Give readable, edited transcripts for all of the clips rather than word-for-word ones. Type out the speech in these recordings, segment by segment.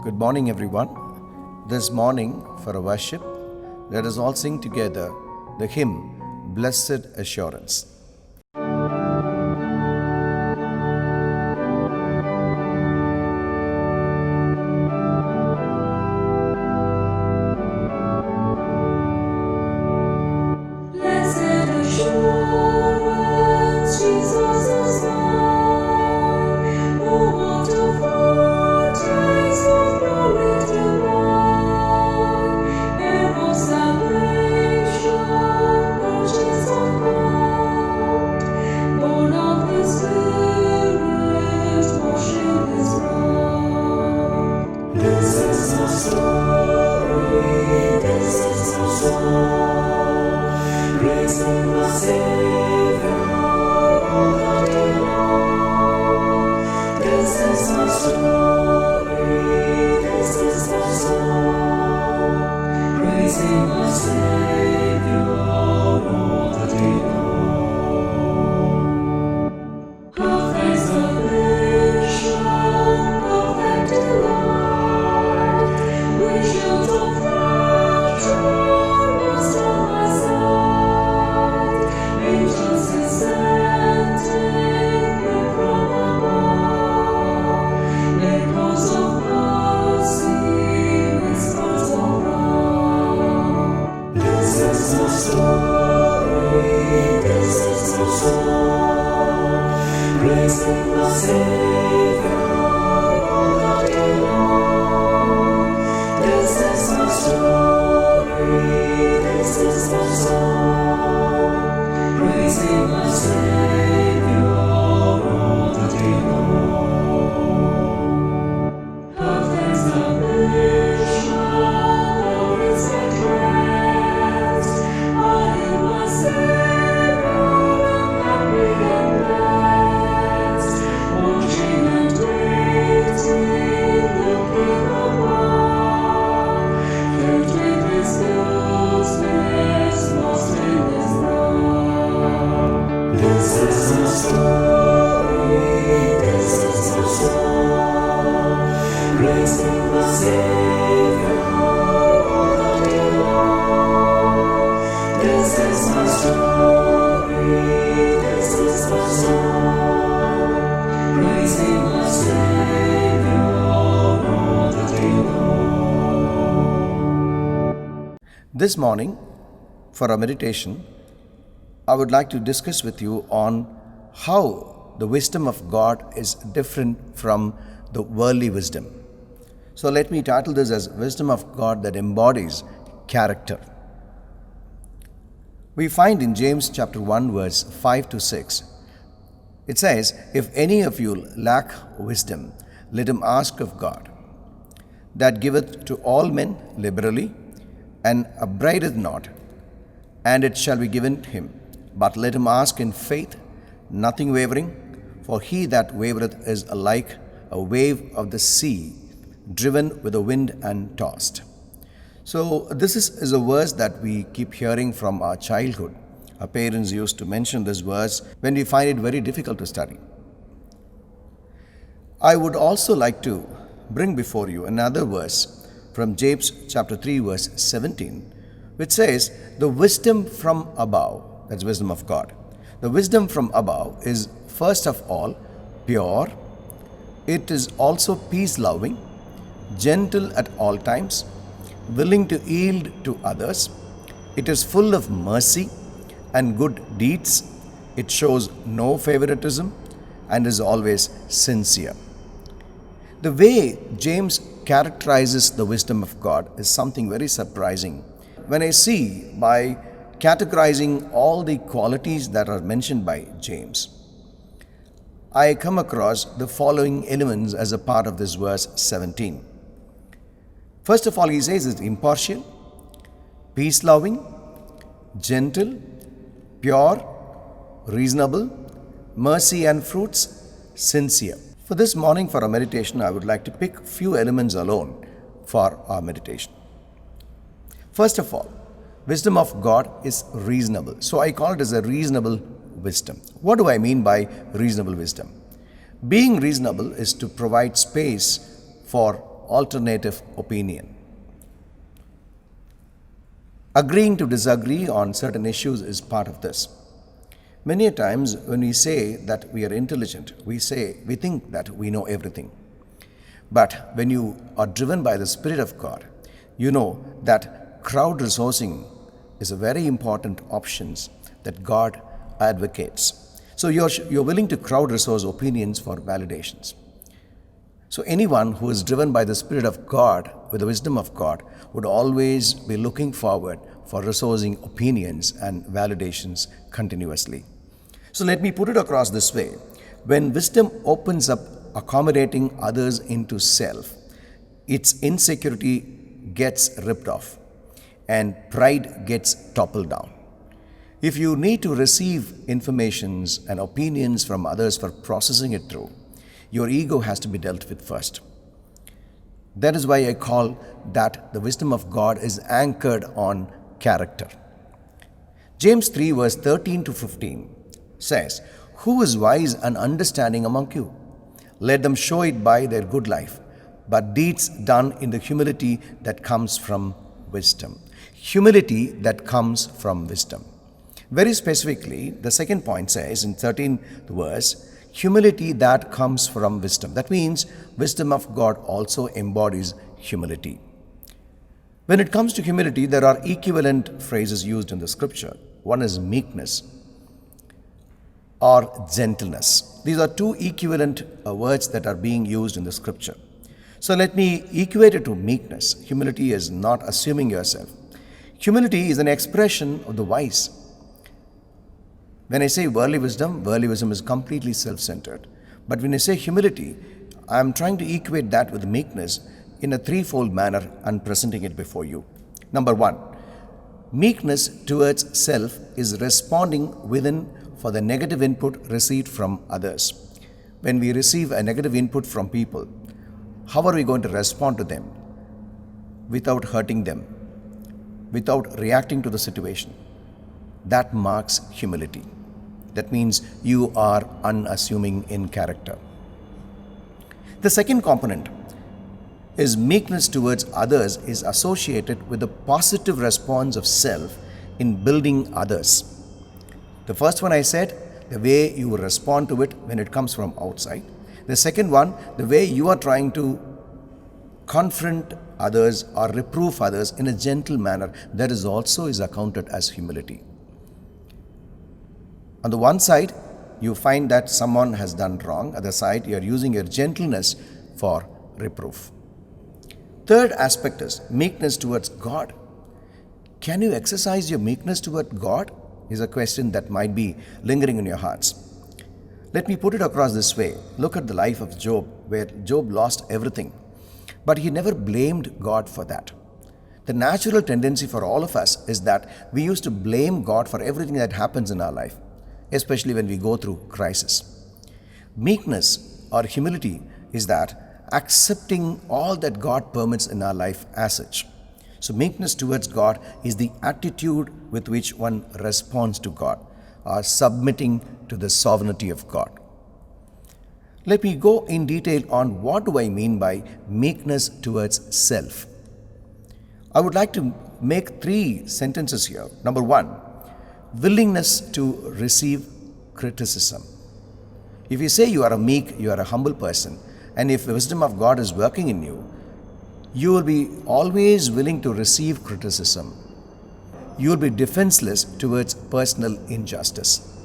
Good morning, everyone. This morning, for a worship, let us all sing together the hymn, Blessed Assurance. This morning, for our meditation, I would like to discuss with you on how the wisdom of God is different from the worldly wisdom. So let me title this as Wisdom of God that embodies character. We find in James chapter 1 verse 5 to 6, it says, "If any of you lack wisdom, let him ask of God, that giveth to all men liberally, and upbraideth not, and it shall be given him. But let him ask in faith, nothing wavering, for he that wavereth is like a wave of the sea, driven with the wind and tossed." So this is a verse that we keep hearing from our childhood. Our parents used to mention this verse when we find it very difficult to study. I would also like to bring before you another verse from James chapter 3 verse 17, which says, "The wisdom from above," that's wisdom of God, "the wisdom from above is first of all pure, it is also peace-loving, gentle at all times, willing to yield to others, it is full of mercy and good deeds, it shows no favoritism, and is always sincere." The way James characterizes the wisdom of God is something very surprising. When I see by categorizing all the qualities that are mentioned by James, I come across the following elements as a part of this verse 17. First of all, he says it's impartial, peace-loving, gentle, pure, reasonable, mercy and fruits, sincere. For this morning, for our meditation, I would like to pick few elements alone for our meditation. First of all, wisdom of God is reasonable. So I call it as a reasonable wisdom. What do I mean by reasonable wisdom? Being reasonable is to provide space for alternative opinion. Agreeing to disagree on certain issues is part of this. Many a times when we say that we are intelligent, we think that we know everything. But when you are driven by the Spirit of God, you know that crowd resourcing is a very important option that God advocates. So you're willing to crowd resource opinions for validations. So anyone who is driven by the Spirit of God, with the wisdom of God, would always be looking forward for resourcing opinions and validations continuously. So let me put it across this way. When wisdom opens up accommodating others into self, its insecurity gets ripped off and pride gets toppled down. If you need to receive informations and opinions from others for processing it through, your ego has to be dealt with first. That is why I call that the wisdom of God is anchored on character. James 3 verse 13 to 15 says, "Who is wise and understanding among you? Let them show it by their good life, but deeds done in the humility that comes from wisdom." Humility that comes from wisdom. Very specifically, the second point says in 13th verse, humility that comes from wisdom. That means wisdom of God also embodies humility. When it comes to humility, there are equivalent phrases used in the scripture. One is meekness or gentleness. These are two equivalent words that are being used in the scripture. So let me equate it to meekness. Humility is not assuming yourself. Humility is an expression of the wise. When I say worldly wisdom is completely self-centered. But when I say humility, I am trying to equate that with meekness in a threefold manner and presenting it before you. Number one, meekness towards self is responding within for the negative input received from others. When we receive a negative input from people, how are we going to respond to them without hurting them, without reacting to the situation? That marks humility. That means you are unassuming in character. The second component is meekness towards others is associated with the positive response of self in building others. The first one I said, the way you respond to it when it comes from outside. The second one, the way you are trying to confront others or reprove others in a gentle manner, that is also is accounted as humility. On the one side, you find that someone has done wrong. Other side, you are using your gentleness for reproof. Third aspect is meekness towards God. Can you exercise your meekness toward God? Is a question that might be lingering in your hearts. Let me put it across this way. Look at the life of Job, where Job lost everything, but he never blamed God for that. The natural tendency for all of us is that we used to blame God for everything that happens in our life, especially when we go through crisis. Meekness or humility is that accepting all that God permits in our life as such. So meekness towards God is the attitude with which one responds to God or submitting to the sovereignty of God. Let me go in detail on what do I mean by meekness towards self. I would like to make 3 sentences here. Number 1, willingness to receive criticism. If you say you are a meek, you are a humble person, and if the wisdom of God is working in you, you will be always willing to receive criticism. You will be defenseless towards personal injustice.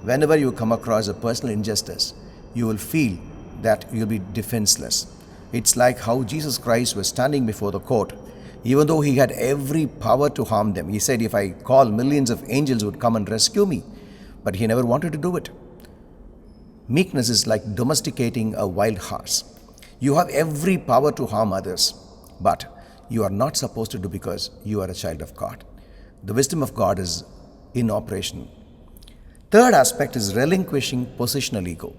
Whenever you come across a personal injustice, you will feel that you will be defenseless. It's like how Jesus Christ was standing before the court. Even though he had every power to harm them, he said, if I call, millions of angels would come and rescue me. But he never wanted to do it. Meekness is like domesticating a wild horse. You have every power to harm others, but you are not supposed to do because you are a child of God. The wisdom of God is in operation. Third aspect is relinquishing positional ego.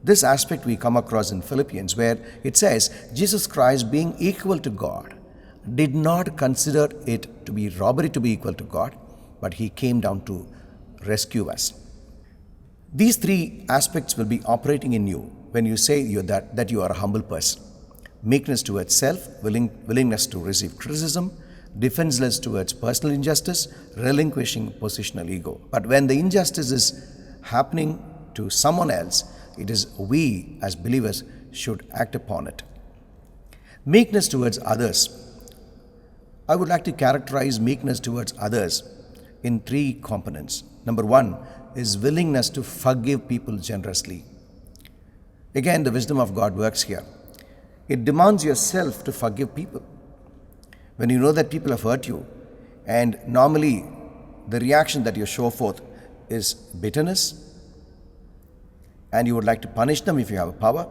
This aspect we come across in Philippians, where it says, Jesus Christ being equal to God, did not consider it to be robbery to be equal to God, but he came down to rescue us. These 3 aspects will be operating in you when you say that you are a humble person. meekness towards self, willingness to receive criticism, defenseless towards personal injustice, relinquishing positional ego. But when the injustice is happening to someone else, it is we as believers should act upon it. Meekness towards others. I would like to characterize meekness towards others in three components. Number one is willingness to forgive people generously. Again, the wisdom of God works here. It demands yourself to forgive people. When you know that people have hurt you, and normally the reaction that you show forth is bitterness, and you would like to punish them if you have power,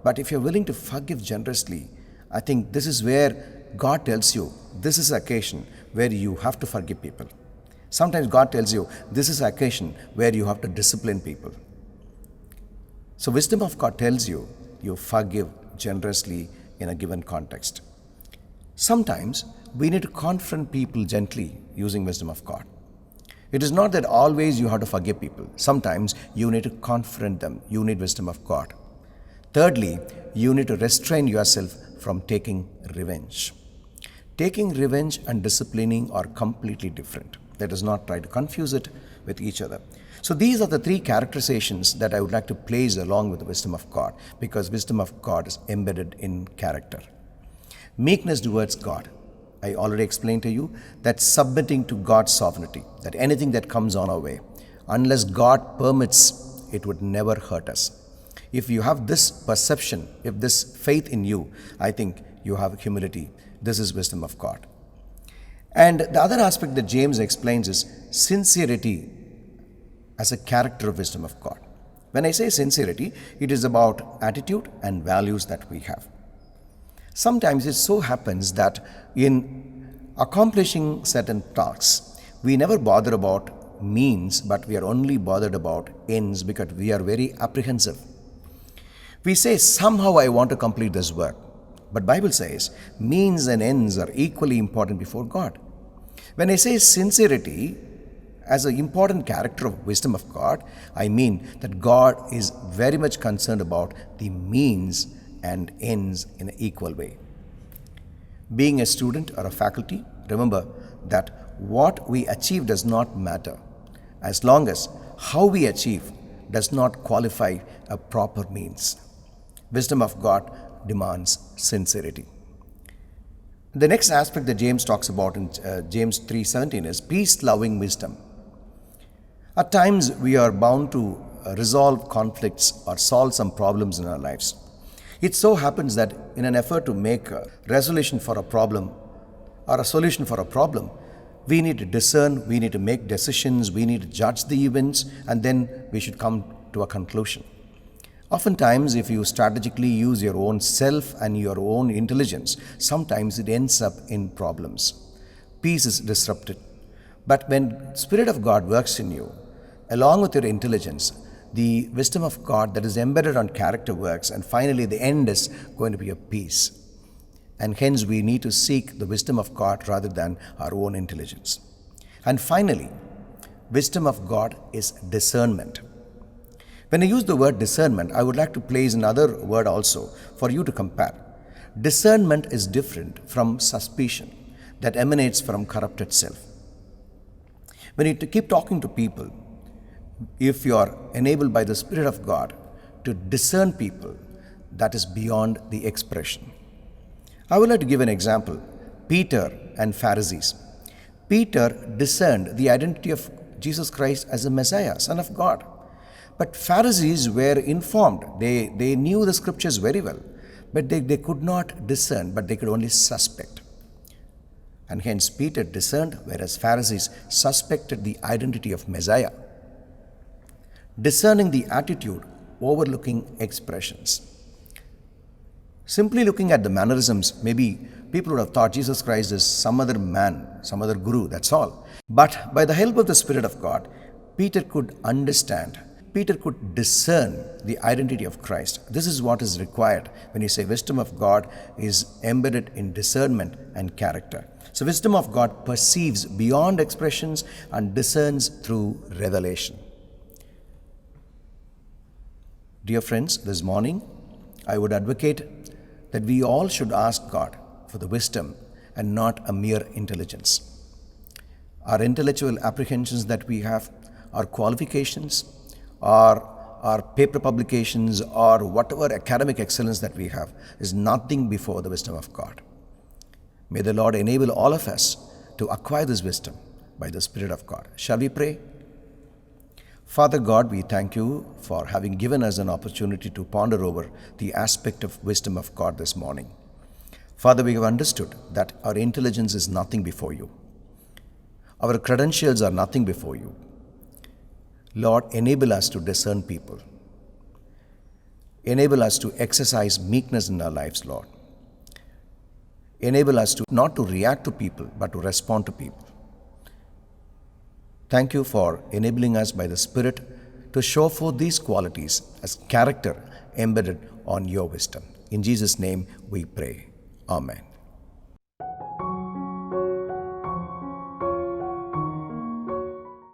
but if you're willing to forgive generously, I think this is where God tells you, this is an occasion where you have to forgive people. Sometimes God tells you, this is an occasion where you have to discipline people. So wisdom of God tells you, you forgive generously in a given context. Sometimes we need to confront people gently using wisdom of God. It is not that always you have to forgive people. Sometimes you need to confront them. You need wisdom of God. Thirdly, you need to restrain yourself from taking revenge. Taking revenge and disciplining are completely different. Let us not try to confuse it with each other. So these are the three characterizations that I would like to place along with the wisdom of God, because wisdom of God is embedded in character. Meekness towards God. I already explained to you that submitting to God's sovereignty, that anything that comes on our way, unless God permits, it would never hurt us. If you have this perception, if this faith in you, I think you have humility. This is wisdom of God. And the other aspect that James explains is sincerity as a character of wisdom of God. When I say sincerity, it is about attitude and values that we have. Sometimes it so happens that in accomplishing certain tasks, we never bother about means, but we are only bothered about ends because we are very apprehensive. We say, somehow I want to complete this work. But Bible says, means and ends are equally important before God. When I say sincerity as an important character of wisdom of God, I mean that God is very much concerned about the means and ends in an equal way. Being a student or a faculty, remember that what we achieve does not matter as long as how we achieve does not qualify a proper means. Wisdom of God demands sincerity. The next aspect that James talks about in James 3:17 is peace-loving wisdom. At times we are bound to resolve conflicts or solve some problems in our lives. It so happens that in an effort to make a resolution for a problem or a solution for a problem, we need to discern, we need to make decisions, we need to judge the events, and then we should come to a conclusion. Oftentimes, if you strategically use your own self and your own intelligence, sometimes it ends up in problems. Peace is disrupted. But when Spirit of God works in you, along with your intelligence, the wisdom of God that is embedded on character works, and finally the end is going to be a peace. And hence we need to seek the wisdom of God rather than our own intelligence. And finally, wisdom of God is discernment. When I use the word discernment, I would like to place another word also for you to compare. Discernment is different from suspicion that emanates from corrupted self. When you keep talking to people, if you are enabled by the Spirit of God to discern people, that is beyond the expression. I would like to give an example. Peter and Pharisees. Peter discerned the identity of Jesus Christ as the Messiah, Son of God. But Pharisees were informed. They knew the scriptures very well, but they could not discern, but they could only suspect. And hence Peter discerned, whereas Pharisees suspected the identity of Messiah. Discerning the attitude, overlooking expressions. Simply looking at the mannerisms, maybe people would have thought Jesus Christ is some other man, some other guru, that's all. But by the help of the Spirit of God, Peter could understand, Peter could discern the identity of Christ. This is what is required when you say wisdom of God is embedded in discernment and character. So wisdom of God perceives beyond expressions and discerns through revelation. Dear friends, this morning I would advocate that we all should ask God for the wisdom and not a mere intelligence. Our intellectual apprehensions that we have, our qualifications, our paper publications, or whatever academic excellence that we have is nothing before the wisdom of God. May the Lord enable all of us to acquire this wisdom by the Spirit of God. Shall we pray? Father God, we thank you for having given us an opportunity to ponder over the aspect of wisdom of God this morning. Father, we have understood that our intelligence is nothing before you. Our credentials are nothing before you. Lord, enable us to discern people. Enable us to exercise meekness in our lives, Lord. Enable us to not to react to people, but to respond to people. Thank you for enabling us by the Spirit to show forth these qualities as character embedded on your wisdom. In Jesus' name we pray. Amen.